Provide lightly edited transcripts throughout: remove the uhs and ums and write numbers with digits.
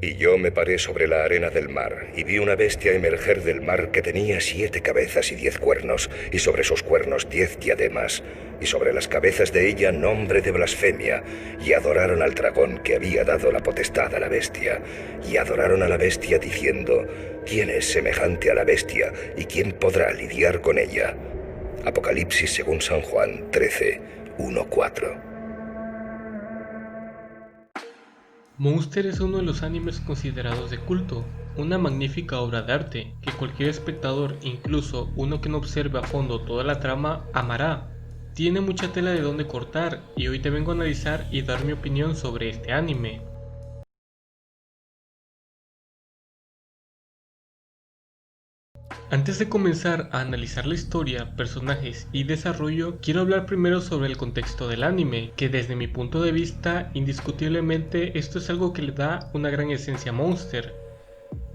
Y yo me paré sobre la arena del mar, y vi una bestia emerger del mar que tenía 7 cabezas y 10 cuernos, y sobre sus cuernos 10 diademas, y sobre las cabezas de ella nombre de blasfemia, y adoraron al dragón que había dado la potestad a la bestia, y adoraron a la bestia diciendo, ¿quién es semejante a la bestia, y quién podrá lidiar con ella? Apocalipsis según San Juan 13, 1-4. Monster es uno de los animes considerados de culto, una magnífica obra de arte que cualquier espectador, incluso uno que no observe a fondo toda la trama, amará. Tiene mucha tela de donde cortar y hoy te vengo a analizar y dar mi opinión sobre este anime. Antes de comenzar a analizar la historia, personajes y desarrollo, quiero hablar primero sobre el contexto del anime, que desde mi punto de vista, indiscutiblemente esto es algo que le da una gran esencia a Monster.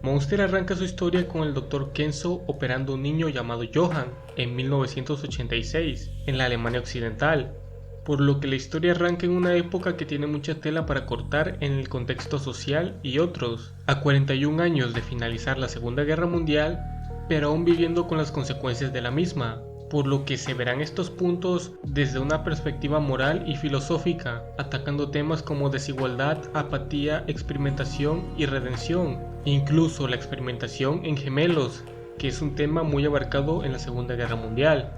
Monster arranca su historia con el Dr. Kenzo operando a un niño llamado Johan en 1986, en la Alemania Occidental, por lo que la historia arranca en una época que tiene mucha tela para cortar en el contexto social y otros, a 41 años de finalizar la Segunda Guerra Mundial, pero aún viviendo con las consecuencias de la misma, por lo que se verán estos puntos desde una perspectiva moral y filosófica, atacando temas como desigualdad, apatía, experimentación y redención, incluso la experimentación en gemelos, que es un tema muy abarcado en la Segunda Guerra Mundial,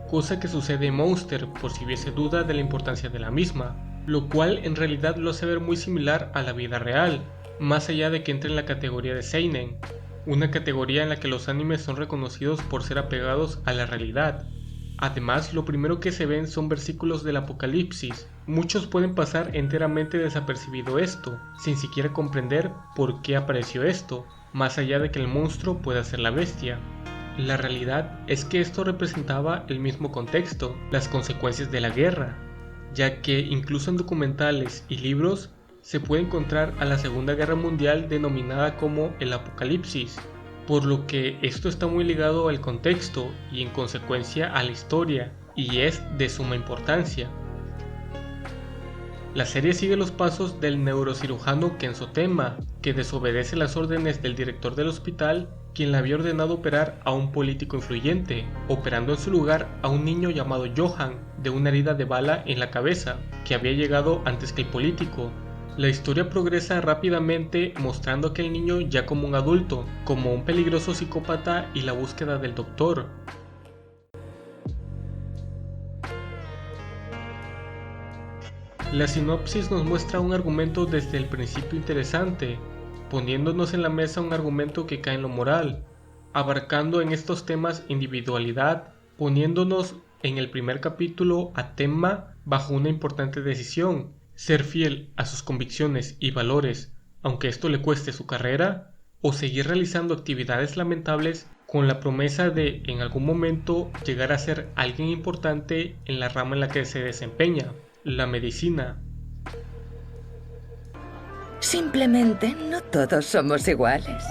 cosa que sucede en Monster por si hubiese duda de la importancia de la misma, lo cual en realidad lo hace ver muy similar a la vida real, más allá de que entre en la categoría de seinen, una categoría en la que los animes son reconocidos por ser apegados a la realidad. Además, lo primero que se ven son versículos del Apocalipsis. Muchos pueden pasar enteramente desapercibido esto, sin siquiera comprender por qué apareció esto, más allá de que el monstruo pueda ser la bestia. La realidad es que esto representaba el mismo contexto, las consecuencias de la guerra, ya que incluso en documentales y libros se puede encontrar a la Segunda Guerra Mundial denominada como el Apocalipsis, por lo que esto está muy ligado al contexto y en consecuencia a la historia, y es de suma importancia. La serie sigue los pasos del neurocirujano Kenzo Tema, que desobedece las órdenes del director del hospital, quien le había ordenado operar a un político influyente, operando en su lugar a un niño llamado Johan, de una herida de bala en la cabeza, que había llegado antes que el político. La historia progresa rápidamente mostrando a aquel niño ya como un adulto, como un peligroso psicópata y la búsqueda del doctor. La sinopsis nos muestra un argumento desde el principio interesante, poniéndonos en la mesa un argumento que cae en lo moral, abarcando en estos temas individualidad, poniéndonos en el primer capítulo a Tenma bajo una importante decisión: ser fiel a sus convicciones y valores, aunque esto le cueste su carrera, o seguir realizando actividades lamentables con la promesa de en algún momento llegar a ser alguien importante en la rama en la que se desempeña, la medicina. Simplemente no todos somos iguales.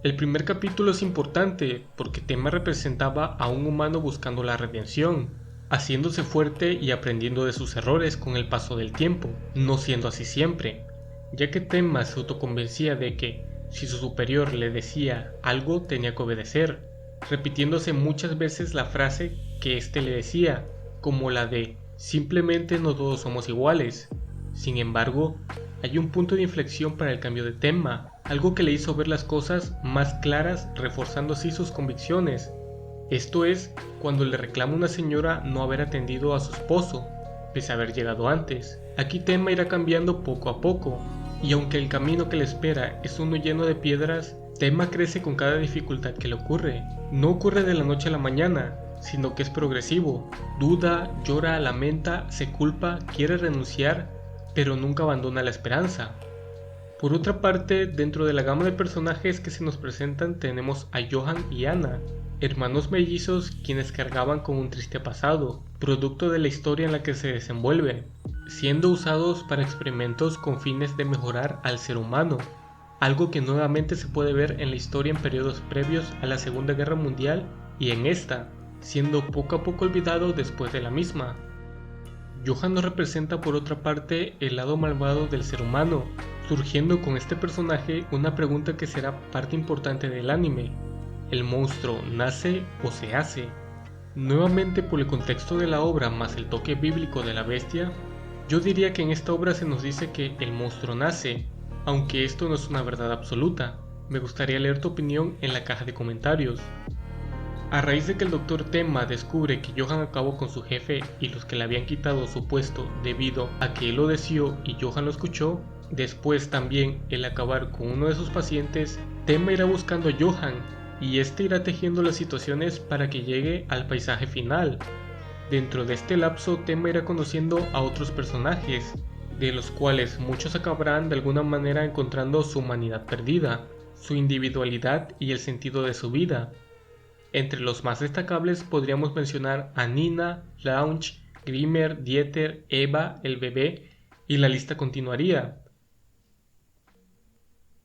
El primer capítulo es importante porque Tenma representaba a un humano buscando la redención, haciéndose fuerte y aprendiendo de sus errores con el paso del tiempo, no siendo así siempre, ya que Tenma se autoconvencía de que si su superior le decía algo tenía que obedecer, repitiéndose muchas veces la frase que éste le decía, como la de simplemente no todos somos iguales. Sin embargo, hay un punto de inflexión para el cambio de Tenma, algo que le hizo ver las cosas más claras, reforzando así sus convicciones. Esto es, cuando le reclama a una señora no haber atendido a su esposo, pese a haber llegado antes. Aquí Tenma irá cambiando poco a poco, y aunque el camino que le espera es uno lleno de piedras, Tenma crece con cada dificultad que le ocurre. No ocurre de la noche a la mañana, sino que es progresivo. Duda, llora, lamenta, se culpa, quiere renunciar, pero nunca abandona la esperanza. Por otra parte, dentro de la gama de personajes que se nos presentan tenemos a Johan y Anna, hermanos mellizos quienes cargaban con un triste pasado, producto de la historia en la que se desenvuelven, siendo usados para experimentos con fines de mejorar al ser humano, algo que nuevamente se puede ver en la historia en periodos previos a la Segunda Guerra Mundial y en esta, siendo poco a poco olvidado después de la misma. Johan nos representa por otra parte el lado malvado del ser humano, surgiendo con este personaje una pregunta que será parte importante del anime: ¿el monstruo nace o se hace? Nuevamente, por el contexto de la obra más el toque bíblico de la bestia, yo diría que en esta obra se nos dice que el monstruo nace, aunque esto no es una verdad absoluta. Me gustaría leer tu opinión en la caja de comentarios. A raíz de que el Dr. Tenma descubre que Johan acabó con su jefe y los que le habían quitado su puesto debido a que él lo deseó y Johan lo escuchó, después también el acabar con uno de sus pacientes, Tenma irá buscando a Johan y este irá tejiendo las situaciones para que llegue al paisaje final. Dentro de este lapso, Tenma irá conociendo a otros personajes, de los cuales muchos acabarán de alguna manera encontrando su humanidad perdida, su individualidad y el sentido de su vida. Entre los más destacables podríamos mencionar a Nina, Launch, Grimmer, Dieter, Eva, el bebé, y la lista continuaría.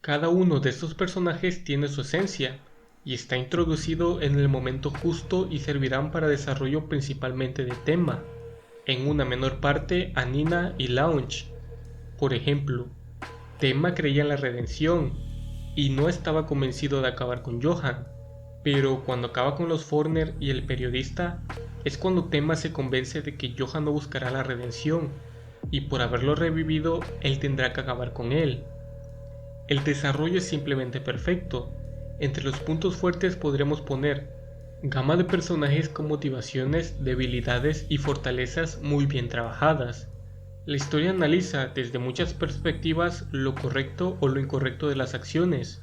Cada uno de estos personajes tiene su esencia, y está introducido en el momento justo y servirán para desarrollo principalmente de Tenma, en una menor parte a Nina y Launch. Por ejemplo, Tenma creía en la redención, y no estaba convencido de acabar con Johan. Pero cuando acaba con los Forner y el periodista, es cuando Tenma se convence de que Johan no buscará la redención, y por haberlo revivido, él tendrá que acabar con él. El desarrollo es simplemente perfecto. Entre los puntos fuertes podremos poner gama de personajes con motivaciones, debilidades y fortalezas muy bien trabajadas. La historia analiza desde muchas perspectivas lo correcto o lo incorrecto de las acciones.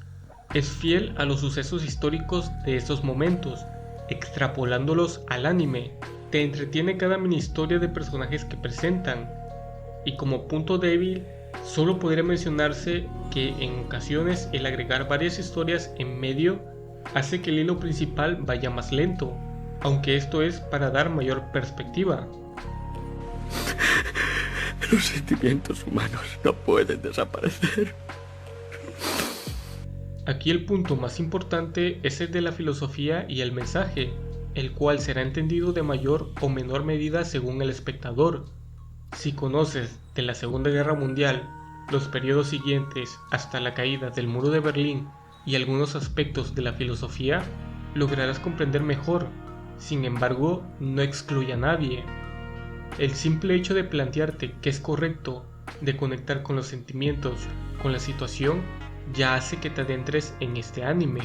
Es fiel a los sucesos históricos de estos momentos, extrapolándolos al anime. Te entretiene cada mini historia de personajes que presentan. Y como punto débil, solo podría mencionarse que en ocasiones el agregar varias historias en medio hace que el hilo principal vaya más lento, aunque esto es para dar mayor perspectiva. Los sentimientos humanos no pueden desaparecer. Aquí el punto más importante es el de la filosofía y el mensaje, el cual será entendido de mayor o menor medida según el espectador. Si conoces de la Segunda Guerra Mundial, los periodos siguientes hasta la caída del muro de Berlín y algunos aspectos de la filosofía, lograrás comprender mejor. Sin embargo, no excluye a nadie. El simple hecho de plantearte que es correcto, de conectar con los sentimientos, con la situación, ya hace que te adentres en este anime.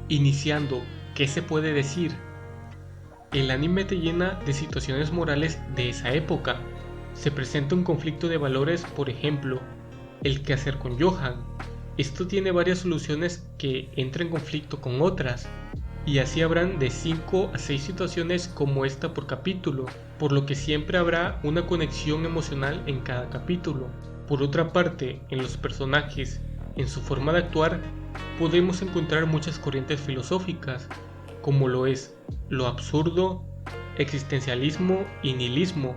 Iniciando, ¿qué se puede decir? El anime te llena de situaciones morales de esa época. Se presenta un conflicto de valores, por ejemplo, el qué hacer con Johan. Esto tiene varias soluciones que entran en conflicto con otras, y así habrán de 5 a 6 situaciones como esta por capítulo, por lo que siempre habrá una conexión emocional en cada capítulo. Por otra parte, en los personajes, en su forma de actuar, podemos encontrar muchas corrientes filosóficas, como lo es lo absurdo, existencialismo y nihilismo.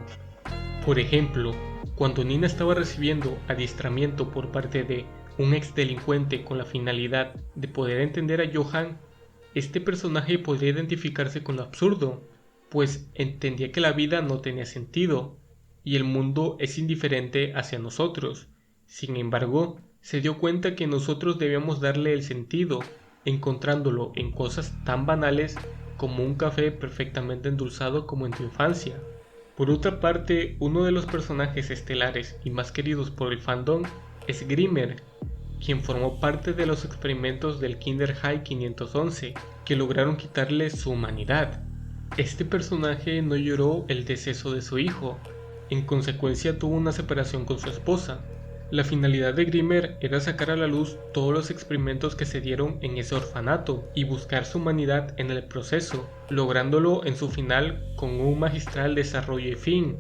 Por ejemplo, cuando Nina estaba recibiendo adiestramiento por parte de un ex delincuente con la finalidad de poder entender a Johan, este personaje podría identificarse con lo absurdo, pues entendía que la vida no tenía sentido y el mundo es indiferente hacia nosotros. Sin embargo, se dio cuenta que nosotros debíamos darle el sentido, encontrándolo en cosas tan banales como un café perfectamente endulzado como en tu infancia. Por otra parte, uno de los personajes estelares y más queridos por el fandom es Grimmer, quien formó parte de los experimentos del Kinder High 511, que lograron quitarle su humanidad. Este personaje no lloró el deceso de su hijo, en consecuencia tuvo una separación con su esposa. La finalidad de Grimmer era sacar a la luz todos los experimentos que se dieron en ese orfanato y buscar su humanidad en el proceso, lográndolo en su final con un magistral desarrollo y fin.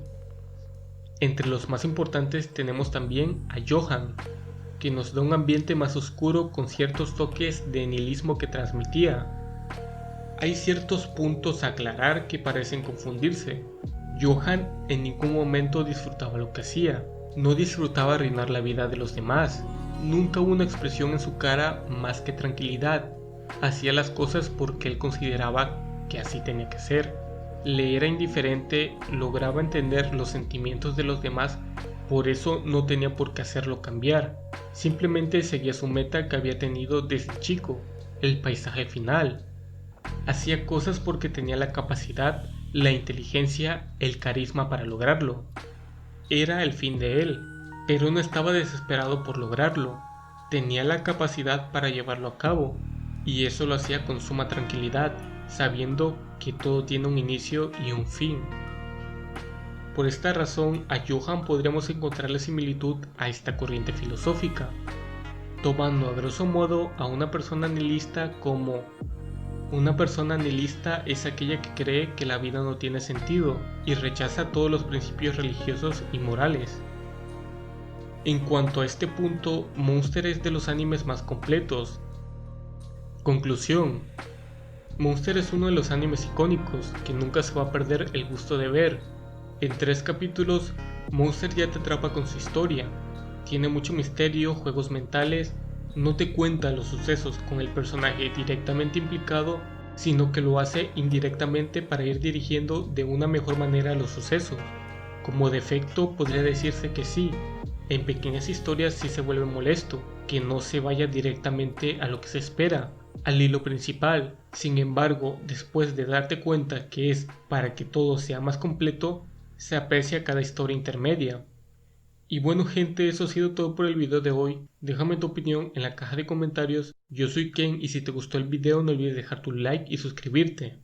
Entre los más importantes tenemos también a Johan, que nos da un ambiente más oscuro con ciertos toques de nihilismo que transmitía. Hay ciertos puntos a aclarar que parecen confundirse. Johan en ningún momento disfrutaba lo que hacía, no disfrutaba arruinar la vida de los demás, nunca hubo una expresión en su cara más que tranquilidad, hacía las cosas porque él consideraba que así tenía que ser. le era indiferente, lograba entender los sentimientos de los demás, por eso no tenía por qué hacerlo cambiar. Simplemente seguía su meta que había tenido desde chico, el paisaje final. Hacía cosas porque tenía la capacidad, la inteligencia, el carisma para lograrlo. Era el fin de él, pero no estaba desesperado por lograrlo. Tenía la capacidad para llevarlo a cabo, y eso lo hacía con suma tranquilidad, sabiendo que todo tiene un inicio y un fin. Por esta razón, a Johann podríamos encontrar la similitud a esta corriente filosófica, tomando a grosso modo a una persona nihilista como: una persona nihilista es aquella que cree que la vida no tiene sentido y rechaza todos los principios religiosos y morales. En cuanto a este punto, Monster es de los animes más completos. Conclusión: Monster es uno de los animes icónicos que nunca se va a perder el gusto de ver. En 3 capítulos, Monster ya te atrapa con su historia. Tiene mucho misterio, juegos mentales, no te cuenta los sucesos con el personaje directamente implicado, sino que lo hace indirectamente para ir dirigiendo de una mejor manera los sucesos. Como defecto podría decirse que sí, en pequeñas historias sí se vuelve molesto, que no se vaya directamente a lo que se espera, al hilo principal. Sin embargo, después de darte cuenta que es para que todo sea más completo, se aprecia cada historia intermedia. Y bueno gente, eso ha sido todo por el video de hoy. Déjame tu opinión en la caja de comentarios. Yo soy Ken y si te gustó el video no olvides dejar tu like y suscribirte.